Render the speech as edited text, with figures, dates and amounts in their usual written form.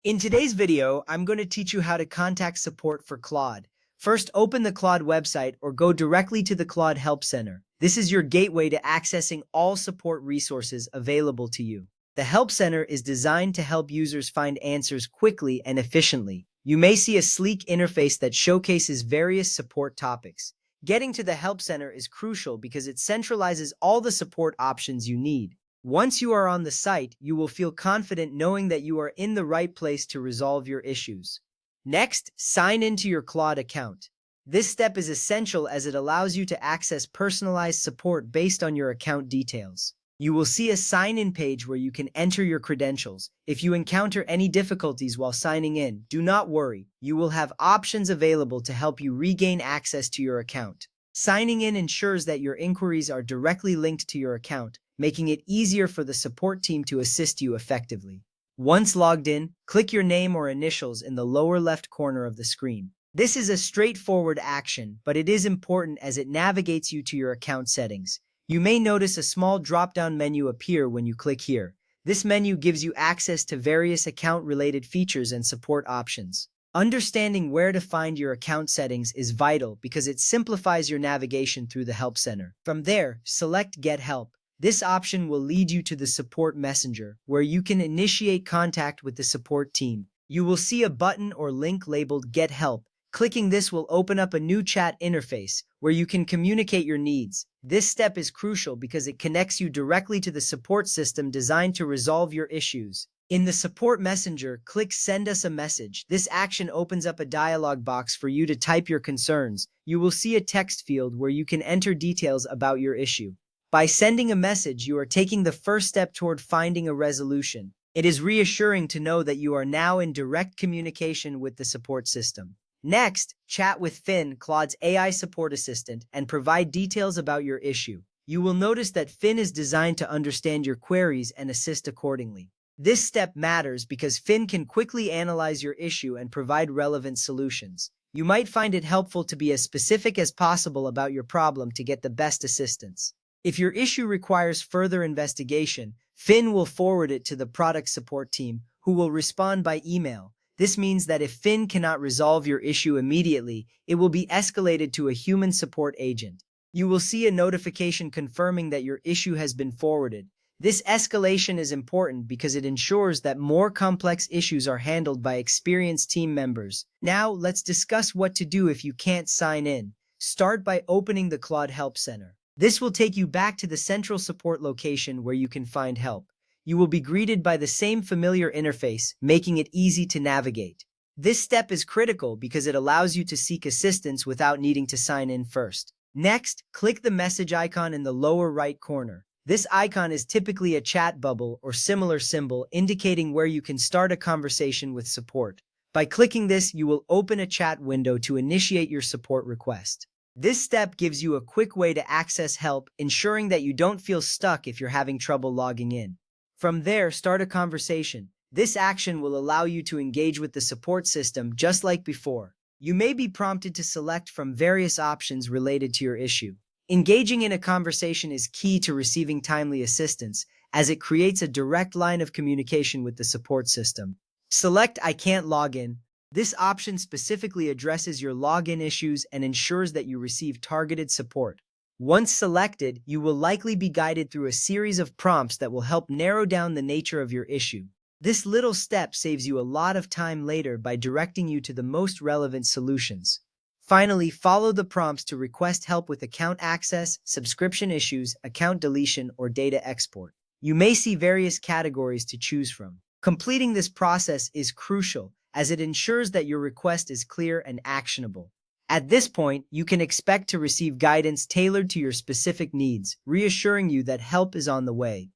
In today's video, I'm going to teach you how to contact support for Claude. First, open the Claude website or go directly to the Claude Help Center. This is your gateway to accessing all support resources available to you. The Help Center is designed to help users find answers quickly and efficiently. You may see a sleek interface that showcases various support topics. Getting to the Help Center is crucial because it centralizes all the support options you need. Once you are on the site, you will feel confident knowing that you are in the right place to resolve your issues. Next, sign into your Claude account. This step is essential as it allows you to access personalized support based on your account details. You will see a sign-in page where you can enter your credentials. If you encounter any difficulties while signing in, do not worry. You will have options available to help you regain access to your account. Signing in ensures that your inquiries are directly linked to your account, making it easier for the support team to assist you effectively. Once logged in, click your name or initials in the lower left corner of the screen. This is a straightforward action, but it is important as it navigates you to your account settings. You may notice a small drop-down menu appear when you click here. This menu gives you access to various account-related features and support options. Understanding where to find your account settings is vital because it simplifies your navigation through the Help Center. From there, select Get Help. This option will lead you to the support messenger, where you can initiate contact with the support team. You will see a button or link labeled Get Help. Clicking this will open up a new chat interface, where you can communicate your needs. This step is crucial because it connects you directly to the support system designed to resolve your issues. In the support messenger, click Send Us a Message. This action opens up a dialog box for you to type your concerns. You will see a text field where you can enter details about your issue. By sending a message, you are taking the first step toward finding a resolution. It is reassuring to know that you are now in direct communication with the support system. Next, chat with Finn, Claude's AI support assistant, and provide details about your issue. You will notice that Finn is designed to understand your queries and assist accordingly. This step matters because Finn can quickly analyze your issue and provide relevant solutions. You might find it helpful to be as specific as possible about your problem to get the best assistance. If your issue requires further investigation, Finn will forward it to the product support team, who will respond by email. This means that if Finn cannot resolve your issue immediately, it will be escalated to a human support agent. You will see a notification confirming that your issue has been forwarded. This escalation is important because it ensures that more complex issues are handled by experienced team members. Now, let's discuss what to do if you can't sign in. Start by opening the Claude Help Center. This will take you back to the central support location where you can find help. You will be greeted by the same familiar interface, making it easy to navigate. This step is critical because it allows you to seek assistance without needing to sign in first. Next, click the message icon in the lower right corner. This icon is typically a chat bubble or similar symbol indicating where you can start a conversation with support. By clicking this, you will open a chat window to initiate your support request. This step gives you a quick way to access help, ensuring that you don't feel stuck if you're having trouble logging in. From there, start a conversation. This action will allow you to engage with the support system just like before. You may be prompted to select from various options related to your issue. Engaging in a conversation is key to receiving timely assistance, as it creates a direct line of communication with the support system. Select I can't log in. This option specifically addresses your login issues and ensures that you receive targeted support. Once selected, you will likely be guided through a series of prompts that will help narrow down the nature of your issue. This little step saves you a lot of time later by directing you to the most relevant solutions. Finally, follow the prompts to request help with account access, subscription issues, account deletion, or data export. You may see various categories to choose from. Completing this process is crucial, as it ensures that your request is clear and actionable. At this point, you can expect to receive guidance tailored to your specific needs, reassuring you that help is on the way.